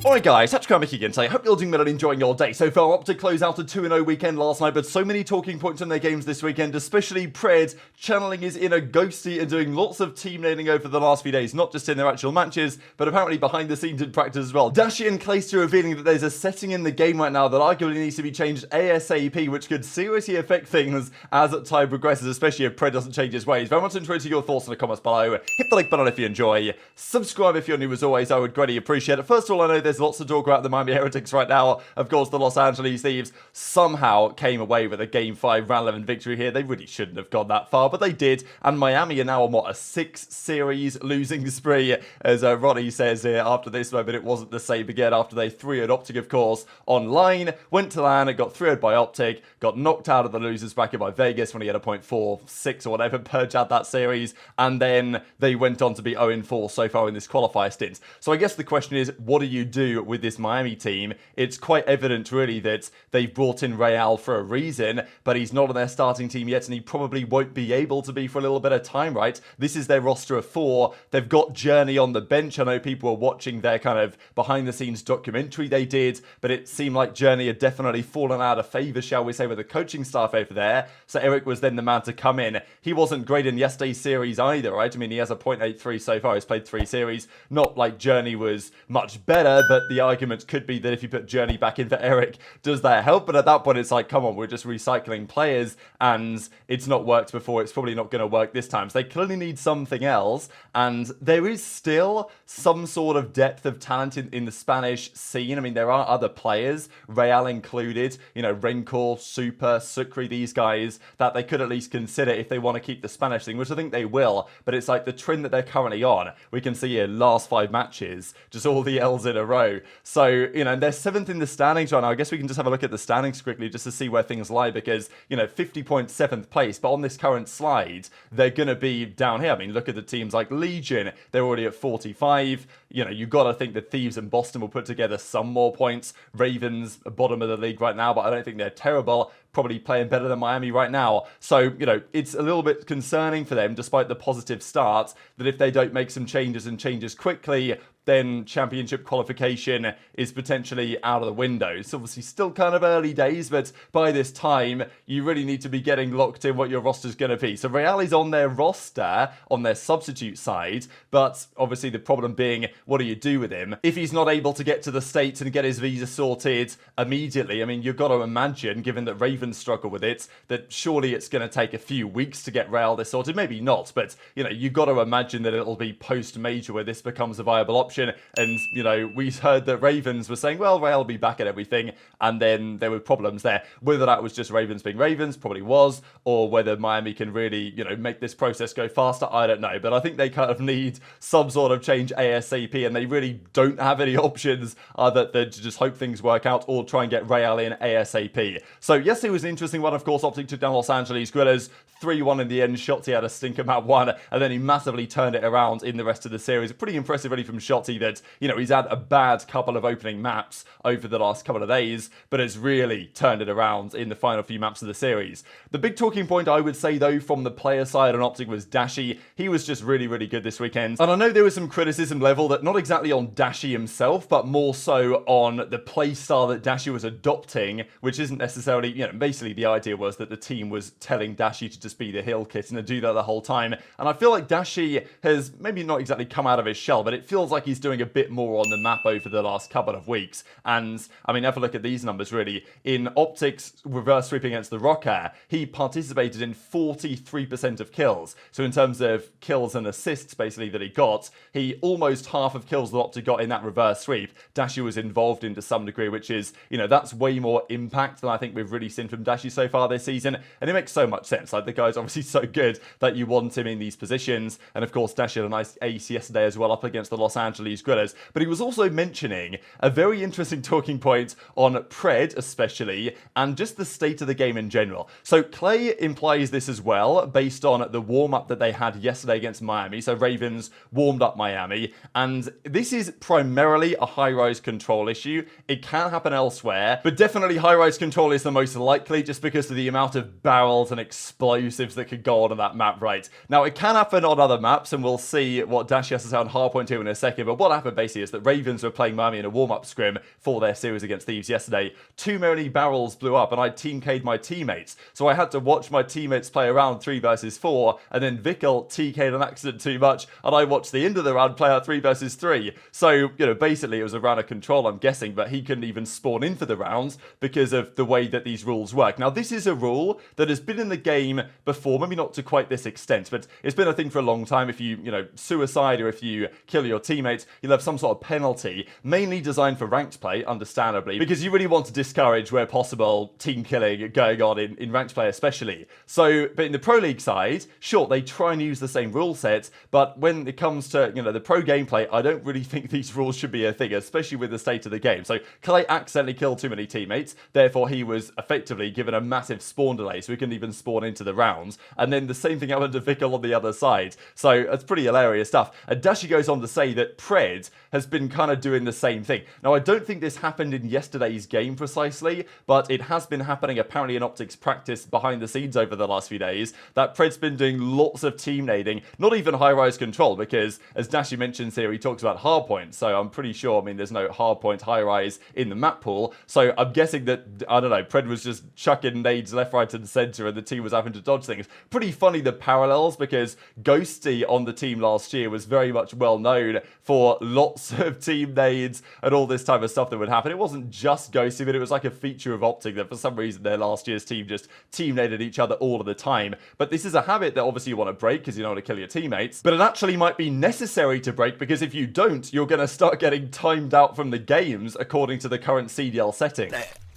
Alright guys, TacticalRab again today. Hope you're doing well and enjoying your day. So far, OpTic closed out a 2-0 weekend last night, but so many talking points in their games this weekend, especially Pred channeling his inner Ghosty and doing lots of team nailing over the last few days, not just in their actual matches, but apparently behind the scenes in practice as well. Dashy and Clayster revealing that there's a setting in the game right now that arguably needs to be changed ASAP, which could seriously affect things as time progresses, especially if Pred doesn't change his ways. Very much interested in your thoughts in the comments below. Hit the like button if you enjoy. Subscribe if you're new as always, I would greatly appreciate it. First of all, I know there's lots to talk about the Miami Heretics right now. Of course, the Los Angeles Thieves somehow came away with a Game 5 round 11 victory here. They really shouldn't have gone that far, but they did. And Miami are now on, what, a 6-series losing spree. As Ronnie says here, after this moment, it wasn't the same again after they 3-0'd OpTic, of course, online. Went to LAN, got 3-0'd by OpTic, got knocked out of the losers bracket by Vegas when he had a 0.46 or whatever, purged out that series. And then they went on to be 0-4 so far in this qualifier stint. So I guess the question is, what do you do with this Miami team? It's quite evident really that they've brought in Real for a reason, but he's not on their starting team yet, and he probably won't be able to be for a little bit of time, right? This is their roster of 4. They've got JurNii on the bench. I know people were watching their kind of behind the scenes documentary they did, but it seemed like JurNii had definitely fallen out of favour, shall we say, with the coaching staff over there. So Erik was then the man to come in. He wasn't great in yesterday's series either, right? I mean, he has a 0.83 so far. He's played 3 series. Not like JurNii was much better, but the argument could be that if you put JurNii back in for Erik, does that help? But at that point, it's like, come on, we're just recycling players, and it's not worked before. It's probably not going to work this time. So they clearly need something else, and there is still some sort of depth of talent in the Spanish scene. I mean, there are other players, Real included, you know, Rencor, Super, Sucre, these guys, that they could at least consider if they want to keep the Spanish thing, which I think they will. But it's like the trend that they're currently on. We can see here, last 5 matches, just all the L's in a row. So, you know, they're 7th in the standings right now. I guess we can just have a look at the standings quickly just to see where things lie, because, you know, 50.7th place, but on this current slide, they're going to be down here. I mean, look at the teams like Legion. They're already at 45. You know, you've got to think that Thieves and Boston will put together some more points. Ravens, bottom of the league right now, but I don't think they're terrible. Probably playing better than Miami right now. So, you know, it's a little bit concerning for them, despite the positive start, that if they don't make some changes and changes quickly, then championship qualification is potentially out of the window. It's obviously still kind of early days, but by this time, you really need to be getting locked in what your roster's going to be. So Real is on their roster, on their substitute side, but obviously the problem being, what do you do with him? If he's not able to get to the States and get his visa sorted immediately, I mean, you've got to imagine, given that Ravens struggle with it, that surely it's going to take a few weeks to get Real this sorted. Maybe not, but, you know, you've got to imagine that it'll be post-major where this becomes a viable option. And, you know, we heard that Ravens were saying, well, Real will be back at everything, and then there were problems there. Whether that was just Ravens being Ravens, probably was, or whether Miami can really, you know, make this process go faster, I don't know. But I think they kind of need some sort of change ASAP, and they really don't have any options other than to just hope things work out or try and get Real in ASAP. So yesterday was an interesting one. Of course, OpTic took down Los Angeles Guerrillas 3-1 in the end. Shotzzy had a stinker map 1, and then he massively turned it around in the rest of the series. Pretty impressive really from Shotzzy that, you know, he's had a bad couple of opening maps over the last couple of days, but has really turned it around in the final few maps of the series. The big talking point, I would say, though, from the player side on OpTic was Dashy. He was just really, really good this weekend. And I know there was some criticism leveled, not exactly on Dashy himself, but more so on the playstyle that Dashy was adopting, which isn't necessarily, you know, basically the idea was that the team was telling Dashy to just be the hill kit and to do that the whole time. And I feel like Dashy has maybe not exactly come out of his shell, but it feels like he's doing a bit more on the map over the last couple of weeks. And I mean, have a look at these numbers really. In OpTic's reverse sweep against the Rocker, he participated in 43% of kills. So in terms of kills and assists basically that he got, he almost half of kills that OpTic got in that reverse sweep, Dashy was involved in to some degree, which is, you know, that's way more impact than I think we've really seen from Dashy so far this season. And it makes so much sense. Like, the guy's obviously so good that you want him in these positions. And of course, Dashy had a nice ace yesterday as well up against the Los Angeles Guerrillas. But he was also mentioning a very interesting talking point on Pred especially, and just the state of the game in general. So Clay implies this as well, based on the warm-up that they had yesterday against Miami. So Ravens warmed up Miami, and this is primarily a high-rise control issue. It can happen elsewhere, but definitely high-rise control is the most likely unlikely just because of the amount of barrels and explosives that could go on that map, right? Now, it can happen on other maps, and we'll see what Dashy has to say on Hardpoint 2 in a second, but what happened basically is that Ravens were playing Miami in a warm-up scrim for their series against Thieves yesterday. Too many barrels blew up, and I team K'd my teammates, so I had to watch my teammates play around 3 versus 4, and then Vikul TK'd an accident too much, and I watched the end of the round play out 3 versus 3. So, you know, basically it was a round of control, I'm guessing, but he couldn't even spawn in for the rounds because of the way that these rules work. Now, this is a rule that has been in the game before, maybe not to quite this extent, but it's been a thing for a long time. If you suicide or if you kill your teammates, you'll have some sort of penalty, mainly designed for ranked play, understandably, because you really want to discourage, where possible, team killing going on in ranked play especially. So, but in the Pro League side, sure, they try and use the same rule sets, but when it comes to, the pro gameplay, I don't really think these rules should be a thing, especially with the state of the game. So, Clay accidentally killed too many teammates, therefore he was effectively given a massive spawn delay, so he couldn't even spawn into the rounds, and then the same thing happened to Vikul on the other side. So, it's pretty hilarious stuff. And Dashy goes on to say that Pred has been kind of doing the same thing. Now, I don't think this happened in yesterday's game precisely, but it has been happening apparently in OpTic's practice behind the scenes over the last few days, that Pred's been doing lots of team nading, not even high-rise control, because as Dashy mentions here, he talks about hardpoint, so I'm pretty sure, there's no hardpoint high-rise in the map pool, so I'm guessing that, I don't know, Pred was just chucking nades left, right, and centre, and the team was having to dodge things. Pretty funny, the parallels, because Ghosty on the team last year was very much well known for lots of team nades and all this type of stuff that would happen. It wasn't just Ghosty, but it was like a feature of OpTic that for some reason their last year's team just team naded each other all of the time. But this is a habit that obviously you want to break because you don't want to kill your teammates, but it actually might be necessary to break, because if you don't, you're going to start getting timed out from the games according to the current CDL setting.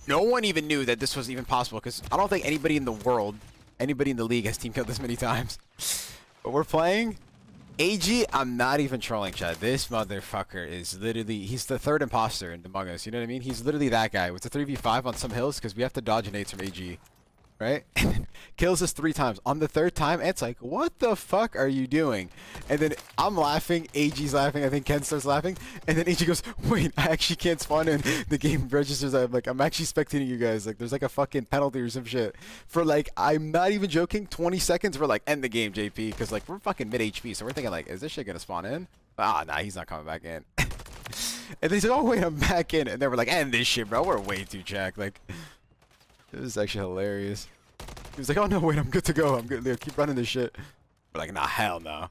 No one even knew that this was even possible, because I don't think anybody in the world, anybody in the league has team killed this many times. But we're playing aBeZy. I'm not even trolling, Chad. This motherfucker is literally, he's the third imposter in Among Us, you know what I mean? He's literally that guy with the 3v5 on some hills, because we have to dodge nades from aBeZy, right? Kills us 3 times. On the 3rd time, it's like, what the fuck are you doing? And then I'm laughing, aBeZy's laughing, I think Ken starts laughing, and then aBeZy goes, wait, I actually can't spawn in. The game registers. I'm like, I'm actually spectating you guys. Like, there's like a fucking penalty or some shit. For like, I'm not even joking, 20 seconds, we're like, end the game, JP, because like, we're fucking mid HP, so we're thinking like, is this shit gonna spawn in? Ah, nah, he's not coming back in. And then he's like, oh wait, I'm back in. And then we're like, end this shit, bro. We're way too jacked. Like, this is actually hilarious. He was like, oh no, wait, I'm good to go. I'm good. Keep running this shit. We're like, nah, hell no.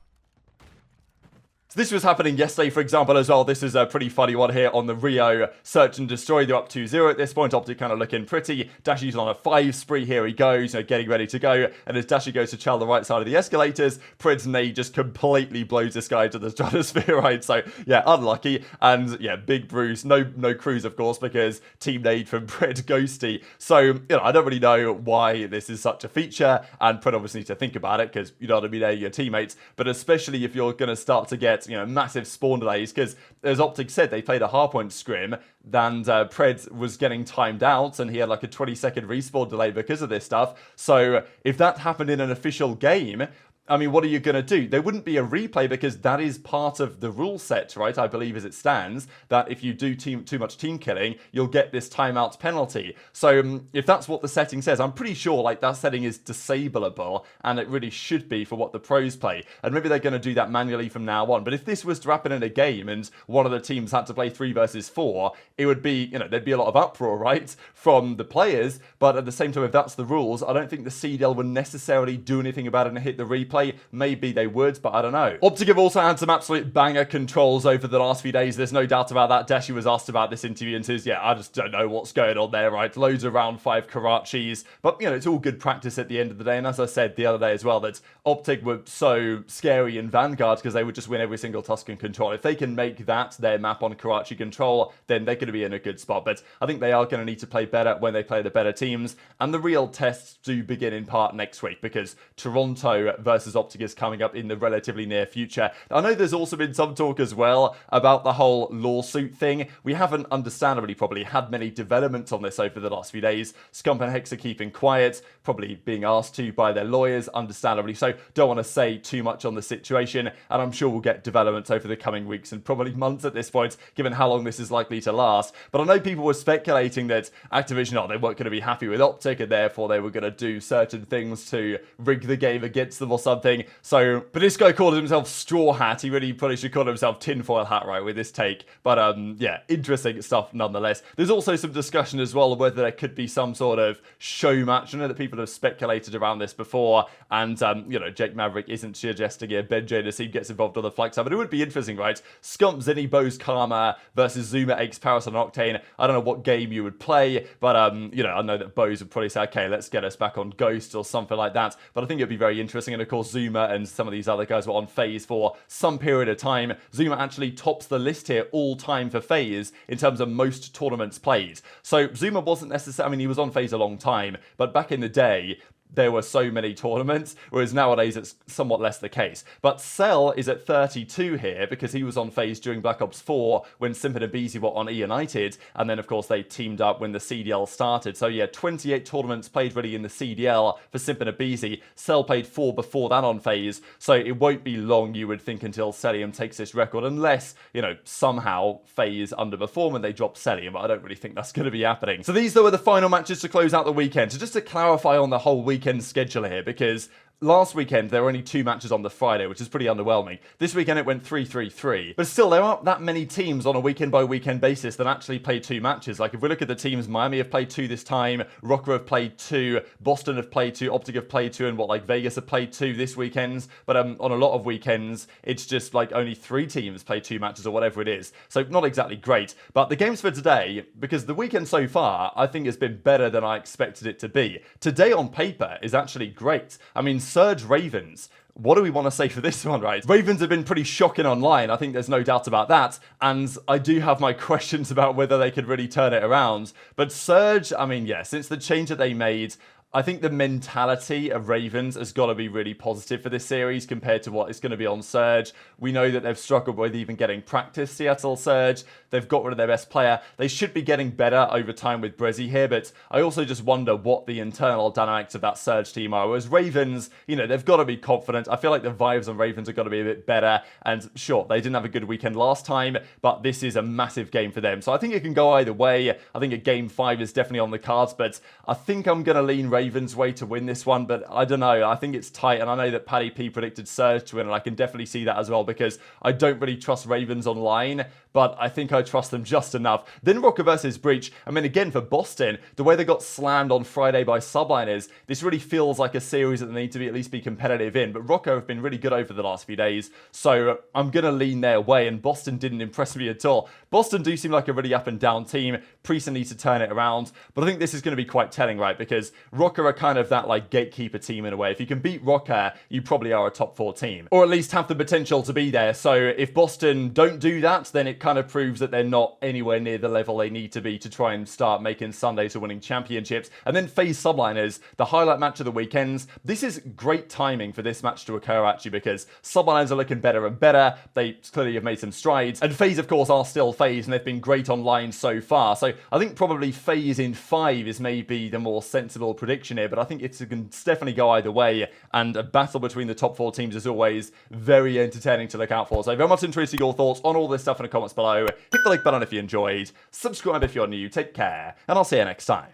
So this was happening yesterday, for example, as well. This is a pretty funny one here on the Rio Search and Destroy. They're up 2-0 at this point. OpTic kind of looking pretty. Dashy's on a 5 spree. Here he goes, getting ready to go. And as Dashy goes to chow the right side of the escalators, Pred's nade just completely blows this guy to the stratosphere, right? So, yeah, unlucky. And, yeah, big bruise. No cruise, of course, because team nade from Pred Ghosty. So, I don't really know why this is such a feature. And Pred obviously needs to think about it, because you don't want to be there your teammates. But especially if you're going to start to get massive spawn delays, because as OpTic said, they played a hardpoint scrim, and Pred was getting timed out, and he had like a 20-second respawn delay because of this stuff. So if that happened in an official game, I mean, what are you going to do? There wouldn't be a replay, because that is part of the rule set, right? I believe as it stands, that if you do too much team killing, you'll get this timeout penalty. So if that's what the setting says, I'm pretty sure like that setting is disableable, and it really should be for what the pros play. And maybe they're going to do that manually from now on. But if this was to happen in a game and one of the teams had to play 3 versus 4, it would be, there'd be a lot of uproar, right, from the players. But at the same time, if that's the rules, I don't think the CDL would necessarily do anything about it and hit the replay. Maybe they would, but I don't know. OpTic have also had some absolute banger controls over the last few days. There's no doubt about that. Dashy was asked about this interview and says, yeah, I just don't know what's going on there, right? Loads of round 5 Karachis. But, it's all good practice at the end of the day. And as I said the other day as well, that OpTic were so scary in Vanguard because they would just win every single Tuscan control. If they can make that their map on Karachi control, then they're going to be in a good spot. But I think they are going to need to play better when they play the better teams. And the real tests do begin in part next week, because Toronto versus versus OpTic is coming up in the relatively near future. I know there's also been some talk as well about the whole lawsuit thing. We haven't understandably probably had many developments on this over the last few days. Scump and Hex are keeping quiet, probably being asked to by their lawyers, understandably so. Don't want to say too much on the situation, and I'm sure we'll get developments over the coming weeks and probably months at this point, given how long this is likely to last. But I know people were speculating that Activision, they weren't going to be happy with OpTic, and therefore they were going to do certain things to rig the game against them or something. So, but this guy called himself Straw Hat. He really probably should call himself Tinfoil Hat, right, with this take. But yeah, interesting stuff nonetheless. There's also some discussion as well of whether there could be some sort of show match. I know that people have speculated around this before, and you know, Jake Maverick isn't suggesting here Benjay Asim gets involved on the flag side, but it would be interesting, right? Scump, Zinni, Bose, Karma versus Zuma, Eggs, Paris, and Octane. I don't know what game you would play, but you know, I know that Bose would probably say, okay, let's get us back on Ghost or something like that. But I think it'd be very interesting. And of course, Zuma and some of these other guys were on FaZe for some period of time. Zuma actually tops the list here all time for FaZe in terms of most tournaments played. So Zuma wasn't necessarily, I mean, he was on FaZe a long time, but back in the day, there were so many tournaments, whereas nowadays it's somewhat less the case. But Cell is at 32 here because he was on FaZe during Black Ops 4 when Simp and aBeZy were on eUnited, and then of course they teamed up when the CDL started. So yeah, 28 tournaments played really in the CDL for Simp and aBeZy. Cell played 4 before that on FaZe, so it won't be long, you would think, until Cellium takes this record, unless, you know, somehow FaZe underperform and they drop Cellium, but I don't really think that's going to be happening. So these though are the final matches to close out the weekend. So just to clarify on the whole weekend schedule here, because last weekend there were only 2 matches on the Friday, which is pretty underwhelming. This weekend it went 3-3-3. But still, there aren't that many teams on a weekend by weekend basis that actually play 2 matches. Like if we look at the teams, Miami have played 2 this time, Rocker have played 2, Boston have played 2, OpTic have played 2, and like Vegas have played 2 this weekend. But on a lot of weekends, it's just like only 3 teams play 2 matches or whatever it is. So not exactly great. But the games for today, because the weekend so far, I think has been better than I expected it to be. Today on paper is actually great. I mean, Surge Ravens. What do we want to say for this one, right? Ravens have been pretty shocking online. I think there's no doubt about that. And I do have my questions about whether they could really turn it around. But Surge, I mean, yeah, since the change that they made, I think the mentality of Ravens has got to be really positive for this series compared to what it's going to be on Surge. We know that they've struggled with even getting practice, Seattle Surge. They've got rid of their best player. They should be getting better over time with aBeZy here, but I also just wonder what the internal dynamics of that Surge team are. Whereas Ravens, you know, they've got to be confident. I feel like the vibes on Ravens have got to be a bit better. And sure, they didn't have a good weekend last time, but this is a massive game for them. So I think it can go either way. I think a game 5 is definitely on the cards, but I think I'm going to lean Ravens' way to win this one, but I don't know. I think it's tight, and I know that Paddy P predicted Surge to win, and I can definitely see that as well because I don't really trust Ravens online, but I think I trust them just enough. Then Rocker versus Breach. I mean, again, for Boston, the way they got slammed on Friday by Subliners, this really feels like a series that they need to at least be competitive in, but Rocker have been really good over the last few days, so I'm going to lean their way, and Boston didn't impress me at all. Boston do seem like a really up and down team. Priestahh needs to turn it around, but I think this is going to be quite telling, right, because Rocker are kind of that like gatekeeper team in a way. If you can beat Rocker, you probably are a top 4 team, or at least have the potential to be there. So if Boston don't do that, then it kind of proves that they're not anywhere near the level they need to be to try and start making Sundays or winning championships. And then FaZe Subliners, the highlight match of the weekends. This is great timing for this match to occur actually, because Subliners are looking better and better. They clearly have made some strides, and FaZe of course are still FaZe, and they've been great online so far. So I think probably FaZe in 5 is maybe the more sensible prediction here, but I think it can definitely go either way, and a battle between the top 4 teams is always very entertaining to look out for. So very much interested in your thoughts on all this stuff in the comments below. Hit the like button if you enjoyed, subscribe if you're new, take care, and I'll see you next time.